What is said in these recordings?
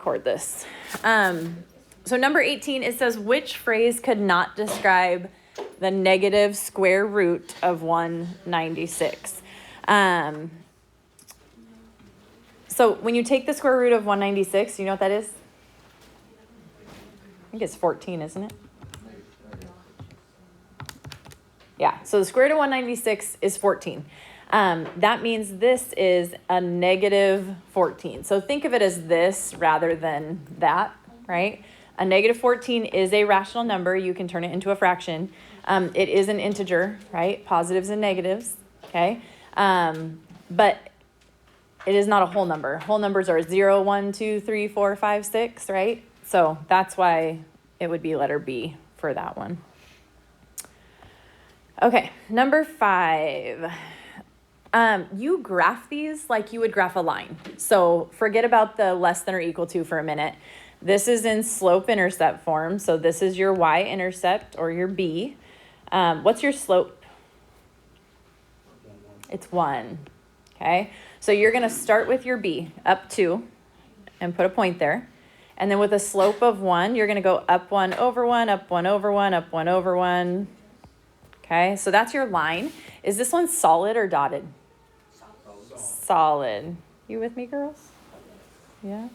record this. So number 18, it says, which phrase could not describe the negative square root of 196? So when you take the square root of 196, you know what that is? I think it's 14, isn't it? Yeah, so the square root of 196 is 14. That means this is a negative 14. So think of it as this rather than that, right? A negative 14 is a rational number. You can turn it into a fraction. It is an integer, right? Positives and negatives, okay? But it is not a whole number. Whole numbers are 0, 1, 2, 3, 4, 5, 6, right? So that's why it would be letter B for that one. Okay, number 5. You graph these like you would graph a line. So forget about the less than or equal to for a minute. This is in slope-intercept form. So this is your y-intercept or your b. What's your slope? It's 1. Okay, so you're going to start with your b, up 2, and put a point there. And then with a slope of 1, you're going to go up 1 over 1, up 1 over 1, up 1 over 1. Okay, so that's your line. Is this one solid or dotted? Solid. You with me, girls? Yeah.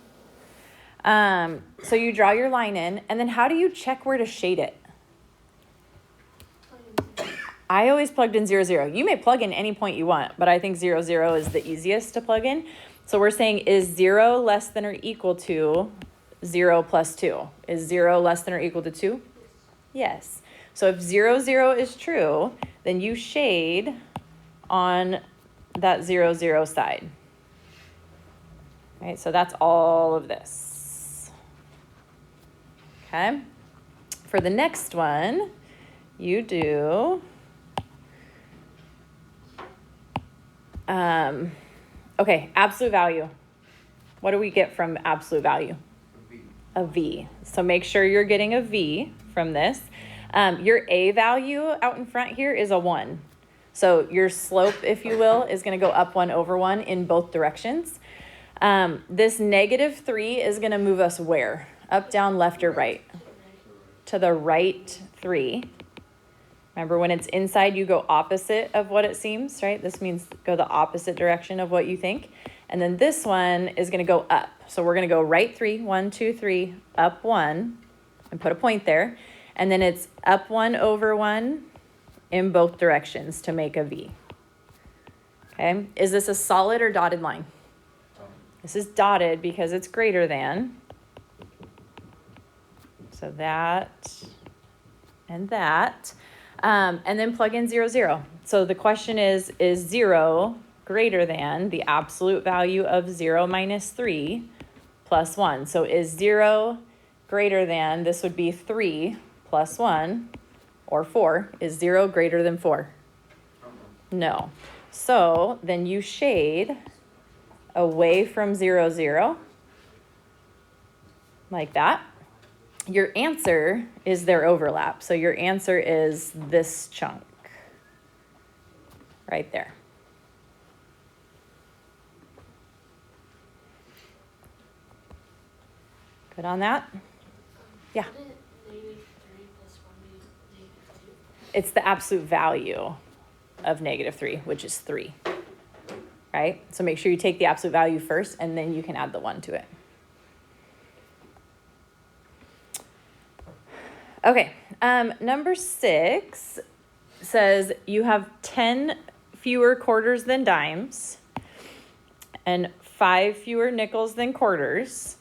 So you draw your line in, and then how do you check where to shade it? I always plugged in 0, 0. You may plug in any point you want, but I think 0, 0 is the easiest to plug in. So we're saying, is 0 less than or equal to 0 plus 2? Is 0 less than or equal to 2? Yes. So if 0, 0 is true, then you shade on that 0, 0 side. Right, so that's all of this. Okay. For the next one, you do... okay, absolute value. What do we get from absolute value? A V. So make sure you're getting a V from this. Your A value out in front here is a 1. So your slope, if you will, is going to go up 1 over 1 in both directions. This negative 3 is going to move us where? Up, down, left, or right? To the right 3. Remember, when it's inside, you go opposite of what it seems, right? This means go the opposite direction of what you think. And then this one is going to go up. So we're going to go right 3, 1, 2, 3, up 1, and put a point there. And then it's up 1 over 1 in both directions to make a V. Okay, is this a solid or dotted line? This is dotted because it's greater than. So that and that. And then plug in 0, 0. So the question is 0 greater than the absolute value of 0 minus 3 plus 1? So is 0 greater than, this would be 3 plus 1, or 4. Is 0 greater than 4? No. So then you shade away from 0, 0, like that. Your answer is their overlap. So your answer is this chunk right there. Good on that? Yeah. It's the absolute value of negative 3, which is 3, right? So make sure you take the absolute value first, and then you can add the 1 to it. Okay, number 6 says you have 10 fewer quarters than dimes and 5 fewer nickels than quarters,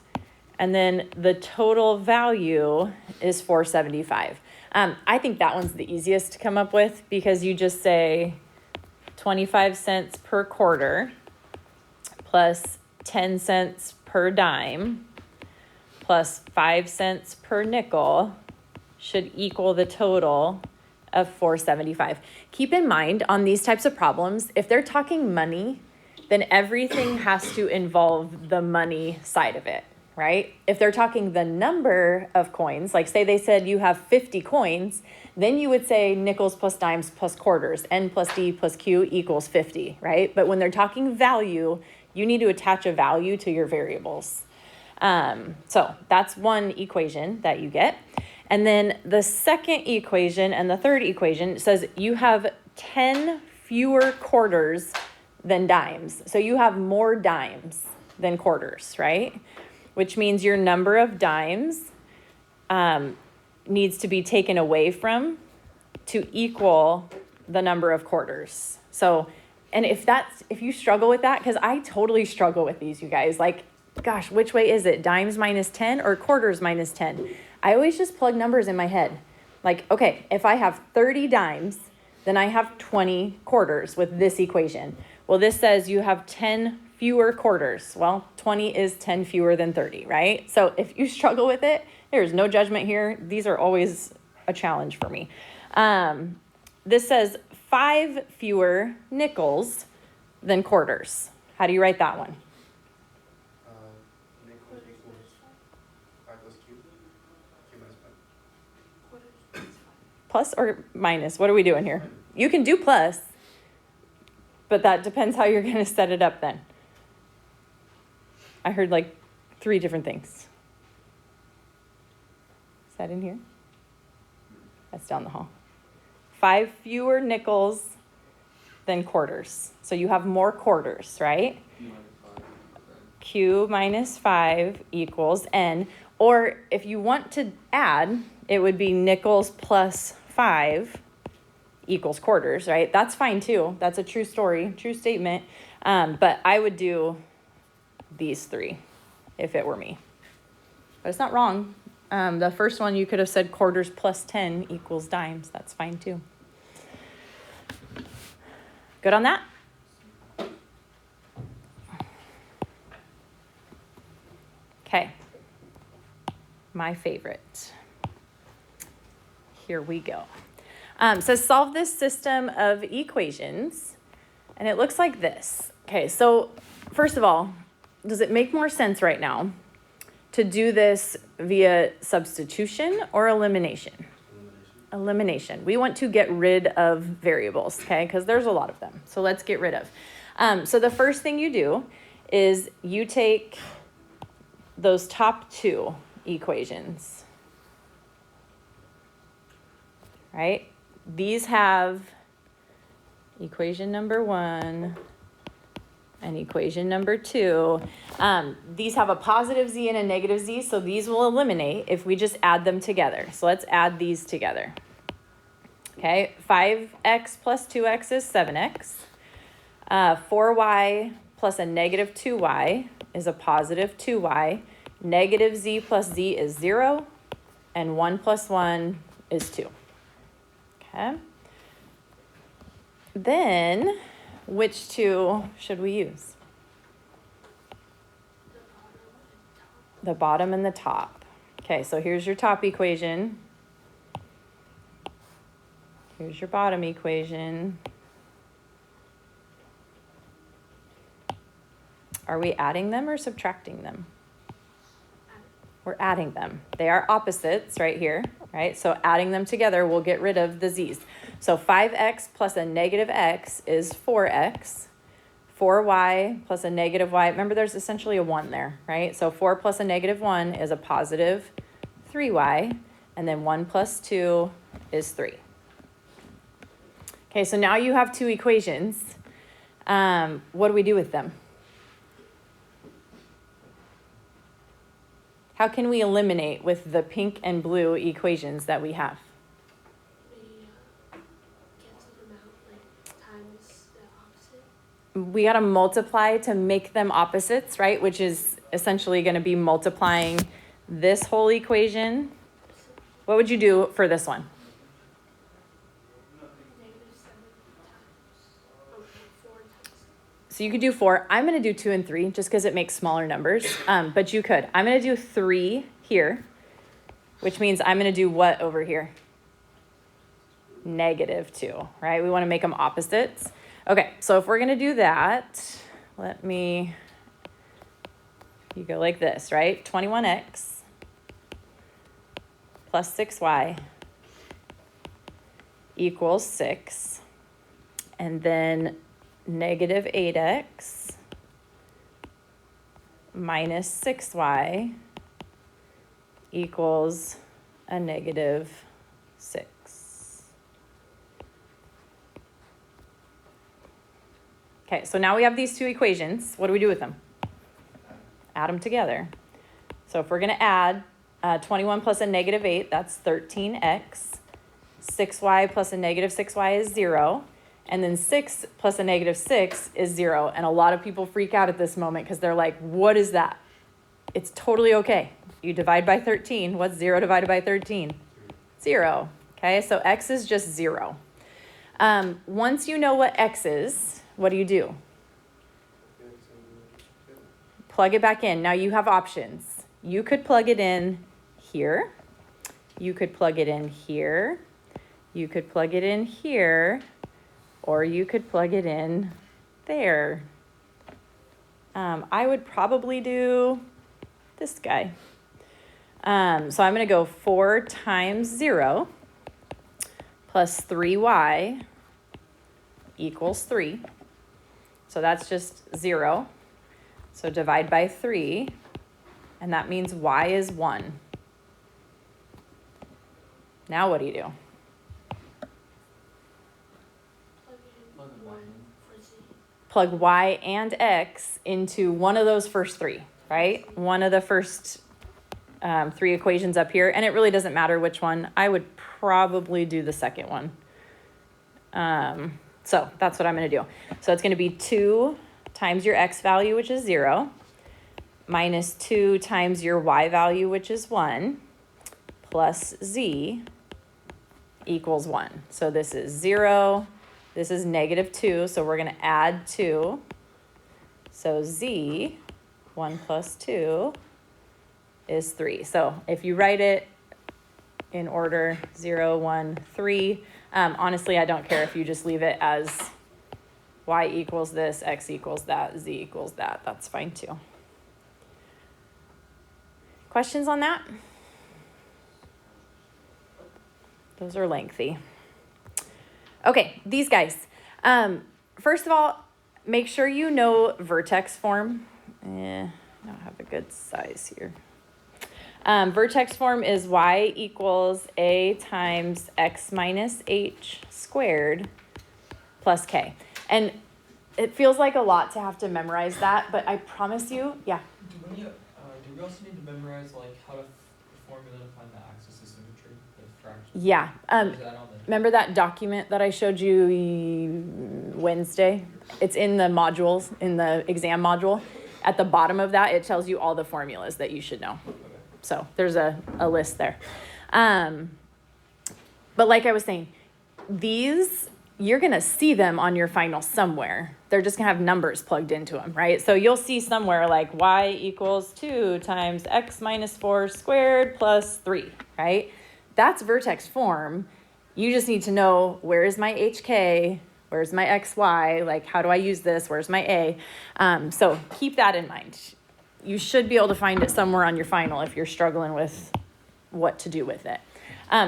and then the total value is 475. I think that one's the easiest to come up with because you just say 25 cents per quarter plus 10 cents per dime plus 5 cents per nickel should equal the total of 475. Keep in mind on these types of problems, if they're talking money, then everything has to involve the money side of it, right? If they're talking the number of coins, like say they said you have 50 coins, then you would say nickels plus dimes plus quarters, N plus D plus Q equals 50, right? But when they're talking value, you need to attach a value to your variables. So that's one equation that you get. And then the second equation and the third equation says you have 10 fewer quarters than dimes. So you have more dimes than quarters, right? Which means your number of dimes needs to be taken away from to equal the number of quarters. So, and if you struggle with that, because I totally struggle with these, you guys, like, gosh, which way is it? Dimes minus 10 or quarters minus 10? I always just plug numbers in my head. Like, okay, if I have 30 dimes, then I have 20 quarters with this equation. Well, this says you have 10 fewer quarters. Well, 20 is 10 fewer than 30, right? So if you struggle with it, there's no judgment here. These are always a challenge for me. This says 5 fewer nickels than quarters. How do you write that one? Nickel equals 5 plus Q. Q minus 5. Plus or minus? What are we doing here? You can do plus, but that depends how you're going to set it up then. I heard like 3 different things. Is that in here? That's down the hall. 5 fewer nickels than quarters. So you have more quarters, right? Q minus 5 equals N. Or if you want to add, it would be nickels plus 5 equals quarters, right? That's fine too. That's a true story, true statement. But I would do these 3 if it were me. But it's not wrong. The first one, you could have said quarters plus 10 equals dimes. That's fine too. Good on that? Okay. My favorite. Here we go. So solve this system of equations, and it looks like this. Okay, so first of all, does it make more sense right now to do this via substitution or elimination? Elimination. We want to get rid of variables, okay, because there's a lot of them. So let's get rid of. So the first thing you do is you take those top 2 equations, right? These have equation number 1 and equation number 2. These have a positive z and a negative z, so these will eliminate if we just add them together. So let's add these together. Okay, 5x plus 2x is 7x. 4y plus a negative 2y is a positive 2y. Negative z plus z is 0. And 1 plus 1 is 2. Okay. Then, which 2 should we use? The bottom and the top. Okay, so here's your top equation. Here's your bottom equation. Are we adding them or subtracting them? We're adding them. They are opposites right here, right? So adding them together will get rid of the z's. So 5x plus a negative x is 4x. 4y plus a negative y. Remember, there's essentially a 1 there, right? So 4 plus a negative 1 is a positive 3y. And then 1 plus 2 is 3. Okay, so now you have 2 equations. What do we do with them? How can we eliminate with the pink and blue equations that we have? We cancel them out, like times the opposite. We got to multiply to make them opposites, right? Which is essentially going to be multiplying this whole equation. What would you do for this one? So you could do 4. I'm going to do 2 and 3 just because it makes smaller numbers. But you could. I'm going to do 3 here, which means I'm going to do what over here? Negative 2, right? We want to make them opposites. Okay, so if we're going to do that, you go like this, right? 21x plus 6y equals 6. And then negative 8x minus 6y equals a negative 6. Okay, so now we have these two equations. What do we do with them? Add them together. So if we're going to add 21 plus a negative 8, that's 13x. 6y plus a negative 6y is 0. And then 6 plus a negative 6 is 0. And a lot of people freak out at this moment because they're like, what is that? It's totally okay. You divide by 13. What's 0 divided by 13? 0. Okay, so x is just 0. Once you know what x is, what do? Plug it back in. Now you have options. You could plug it in here. You could plug it in here. You could plug it in here. Or you could plug it in there. I would probably do this guy. So I'm going to go 4 times 0 plus 3y equals 3. So that's just 0. So divide by 3, and that means y is 1. Now what do you do? Plug y and x into one of those first three, right? One of the first 3 equations up here, and it really doesn't matter which one. I would probably do the second one. So that's what I'm going to do. So it's going to be 2 times your x value, which is 0, minus 2 times your y value, which is 1, plus z equals 1. So this is 0. This is negative 2, so we're going to add 2. So z, 1 plus 2, is 3. So if you write it in order 0, 1, 3, honestly, I don't care if you just leave it as y equals this, x equals that, z equals that. That's fine too. Questions on that? Those are lengthy. Okay, these guys. First of all, make sure you know vertex form. I don't have a good size here. Vertex form is y equals a times x minus h squared plus k. And it feels like a lot to have to memorize that, but I promise you, yeah. Do we also need to memorize like how to the formula to find the axis of symmetry, the fraction? Yeah. Is that on the Remember that document that I showed you Wednesday? It's in the modules, in the exam module. At the bottom of that, it tells you all the formulas that you should know. Okay. So there's a list there. But like I was saying, these, you're going to see them on your final somewhere. They're just going to have numbers plugged into them, right? So you'll see somewhere like y equals 2 times x minus 4 squared plus 3, right? That's vertex form. You just need to know, where is my HK? Where's my XY? Like, how do I use this? Where's my A? So keep that in mind. You should be able to find it somewhere on your final if you're struggling with what to do with it.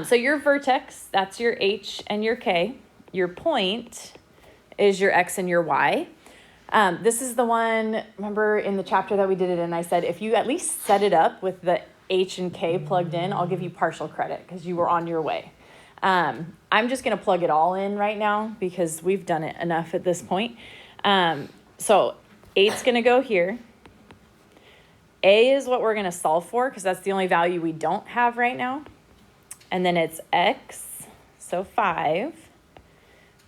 So your vertex, that's your H and your K. Your point is your X and your Y. This is the one, remember in the chapter that we did it in, I said, if you at least set it up with the H and K plugged in, I'll give you partial credit because you were on your way. I'm just going to plug it all in right now because we've done it enough at this point. So 8's going to go here. A is what we're going to solve for because that's the only value we don't have right now. And then it's X, so 5,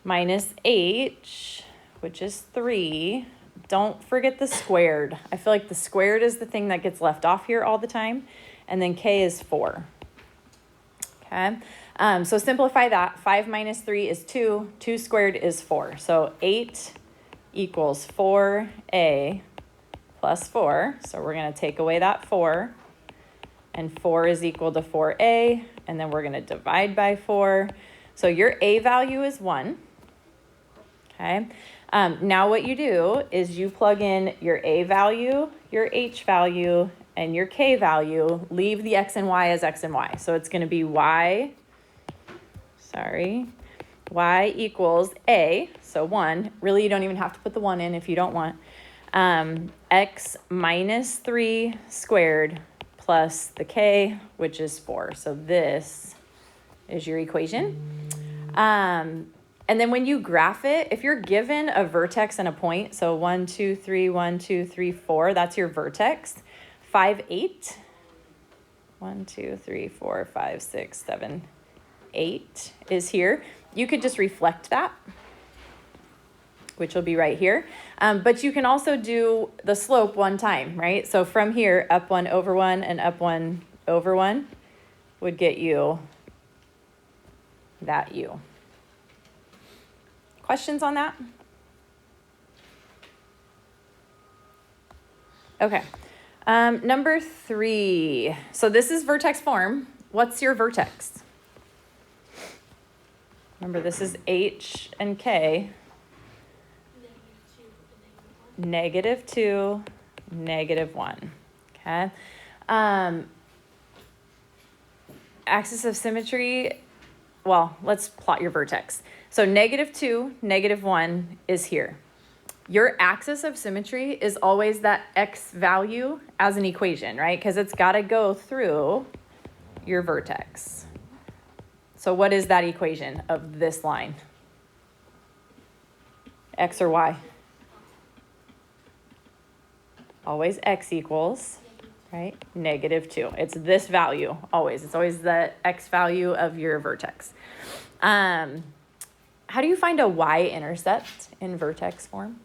minus H, which is 3. Don't forget the squared. I feel like the squared is the thing that gets left off here all the time. And then K is 4. Okay. So simplify that. 5 minus 3 is 2. 2 squared is 4. So 8 equals 4a plus 4. So we're going to take away that 4. And 4 is equal to 4a. And then we're going to divide by 4. So your a value is 1. Okay. Now what you do is you plug in your a value, your h value, and your k value. Leave the x and y as x and y. So it's going to be y equals a, so 1. Really, you don't even have to put the 1 in if you don't want. x minus 3 squared plus the k, which is 4. So this is your equation. And then when you graph it, if you're given a vertex and a point, so 1, 2, 3, 1, 2, 3, 4, that's your vertex. 5, 8. 1, 2, 3, 4, 5, 6, 7, 8 is here. You could just reflect that, which will be right here. But you can also do the slope one time, right? So from here, up 1 over 1 and up 1 over 1 would get you that u. Questions on that? Okay. Number 3. So this is vertex form. What's your vertex? Remember, this is h and k. -2, -1. Okay. Axis of symmetry. Well, let's plot your vertex. So -2, -1 is here. Your axis of symmetry is always that x value as an equation, right? Because it's got to go through your vertex. So what is that equation of this line? X or y? Always x equals, right? -2. It's this value, always. It's always the x value of your vertex. How do you find a y-intercept in vertex form?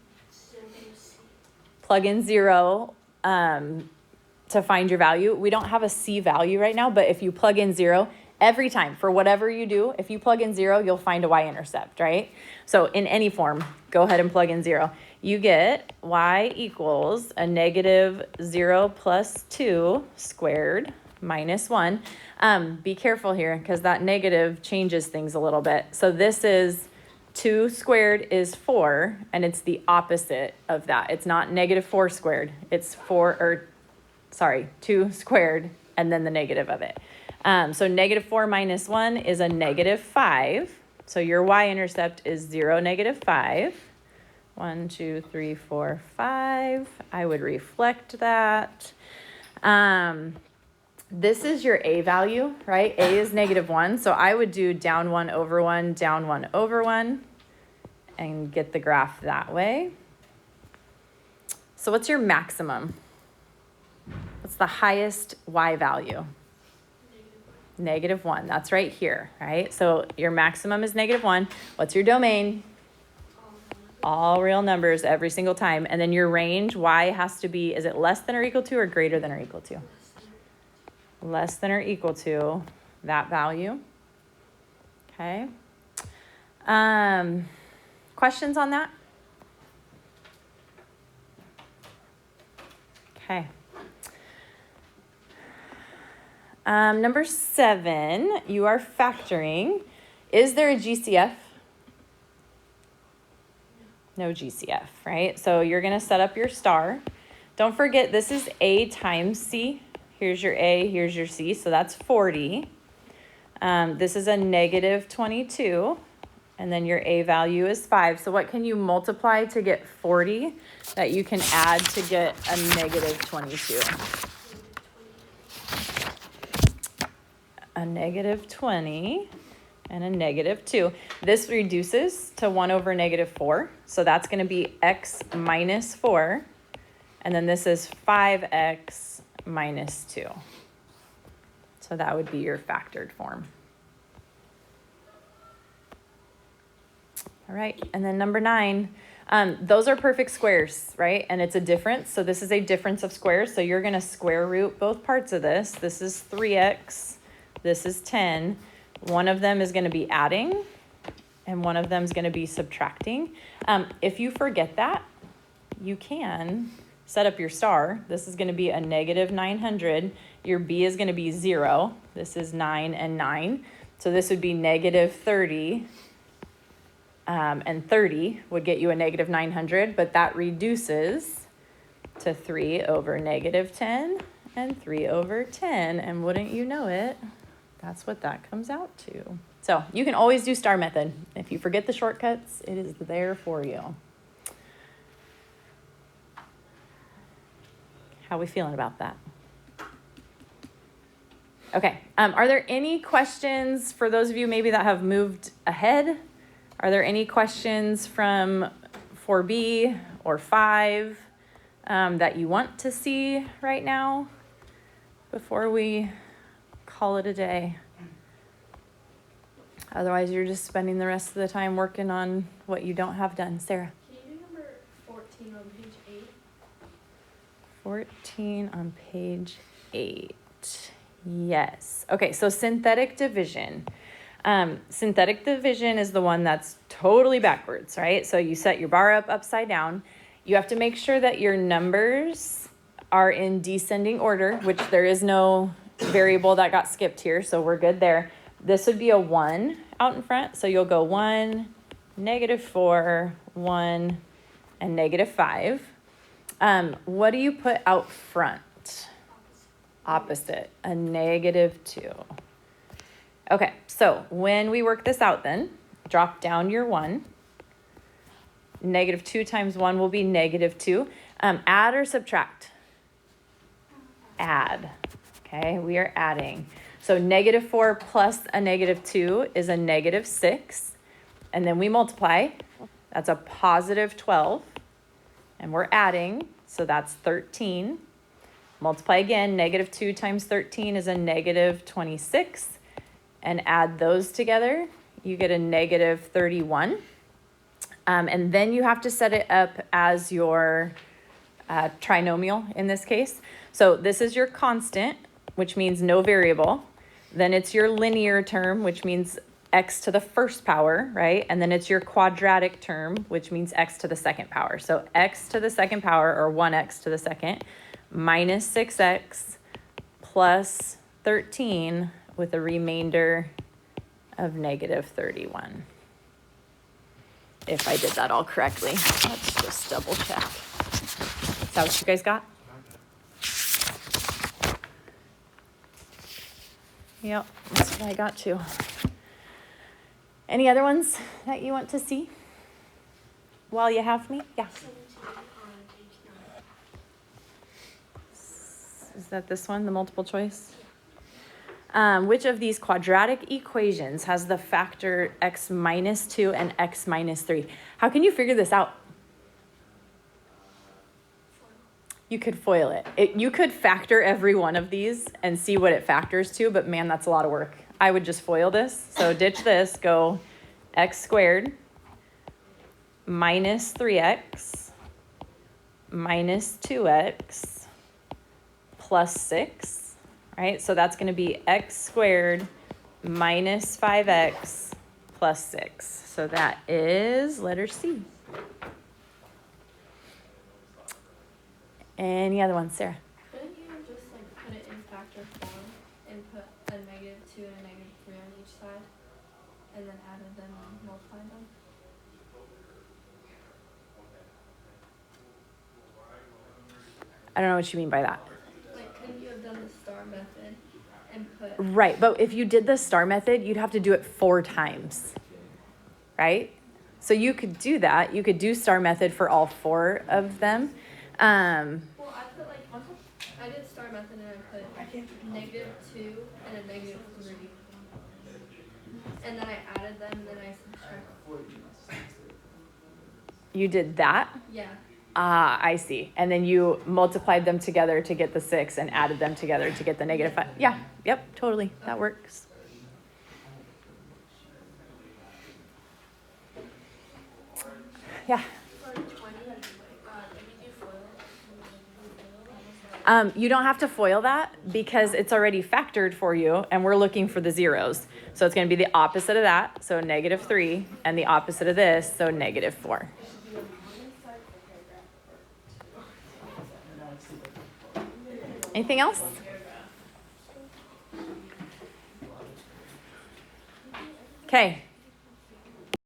Plug in 0 to find your value. We don't have a c value right now, but if you plug in 0, every time, for whatever you do, if you plug in 0, you'll find a y-intercept, right? So in any form, go ahead and plug in 0. You get y equals a -0 plus 2 squared minus 1. Be careful here because that negative changes things a little bit. So this is 2 squared is 4, and it's the opposite of that. It's not -4 squared. It's 2 squared and then the negative of it. So -4 minus 1 is a -5. So your y-intercept is 0, -5. 1, 2, 3, 4, 5. I would reflect that. This is your a value, right? A is -1. So I would do down 1 over 1, down 1 over 1, and get the graph that way. So what's your maximum? What's the highest y value? -1. That's right here, right? So your maximum is -1. What's your domain? All real numbers every single time. And then your range, y has to be, is it less than or equal to or greater than or equal to? Less than or equal to that value. Okay. Questions on that? Okay. Number 7, you are factoring. Is there a GCF? No GCF, right? So you're going to set up your star. Don't forget, this is A times C. Here's your A, here's your C, so that's 40. This is a -22, and then your A value is 5. So what can you multiply to get 40 that you can add to get a -22? A -20 and a -2. This reduces to 1 over -4, so that's going to be x minus 4, and then this is 5x minus 2. So that would be your factored form. All right, and then number 9, those are perfect squares, right? And it's a difference, so this is a difference of squares, so you're going to square root both parts of this. This is 3x, this is 10. One of them is going to be adding, and one of them is going to be subtracting. If you forget that, you can set up your star. This is going to be a -900. Your b is going to be 0. This is 9 and 9. So this would be -30. And 30 would get you a -900, but that reduces to 3 over -10 and 3 over 10. And wouldn't you know it, that's what that comes out to. So you can always do star method. If you forget the shortcuts, it is there for you. How we feeling about that? Okay, are there any questions for those of you maybe that have moved ahead? Are there any questions from 4B or 5 that you want to see right now before we call it a day? Otherwise, you're just spending the rest of the time working on what you don't have done. Sarah? Can you do number 14 on page 8? 14 on page 8. Yes. Okay, so synthetic division. Synthetic division is the one that's totally backwards, right? So you set your bar up upside down. You have to make sure that your numbers are in descending order, which there is no variable that got skipped here, so we're good there. This would be a 1 out in front, so you'll go 1, -4, 1, and -5. What do you put out front? Opposite, a -2. Okay, so when we work this out then, drop down your 1. -2 times 1 will be -2. Add or subtract? Add. Okay, we are adding. So -4 plus a -2 is a -6. And then we multiply. That's a +12. And we're adding, so that's 13. Multiply again, -2 times 13 is a -26. And add those together, you get a -31. And then you have to set it up as your trinomial in this case. So this is your constant, which means no variable. Then it's your linear term, which means x to the first power, right? And then it's your quadratic term, which means x to the second power. So x to the second power, or 1x to the second, minus 6x plus 13 with a remainder of -31. If I did that all correctly. Let's just double check. Is that what you guys got? Yep, that's what I got too. Any other ones that you want to see while you have me? Yeah. 17 on page 9. Is that this one, the multiple choice? Which of these quadratic equations has the factor x minus 2 and x minus 3? How can you figure this out? You could foil it. You could factor every one of these and see what it factors to, but man, that's a lot of work. I would just foil this. So ditch this, go x squared minus 3x minus 2x plus 6, right? So that's going to be x squared minus 5x plus 6. So that is letter C. Any other ones, Sarah? Couldn't you just like put it in factor form and put a -2 and a -3 on each side, and then added them and multiplied them? I don't know what you mean by that. Like, couldn't you have done the star method and put? Right, but if you did the star method, you'd have to do it 4 times, right? So you could do that. You could do star method for all 4 of them. Well, I put like I did star method and I put -2 and a -3, and then I added them and then I subtracted. You did that? Yeah. Ah, I see. And then you multiplied them together to get the 6 and added them together to get the -5. Yeah, yep, totally. That works. Yeah. For 20, did we do foil? You don't have to foil that because it's already factored for you and we're looking for the zeros. So it's going to be the opposite of that, so -3, and the opposite of this, so -4. Anything else? Okay.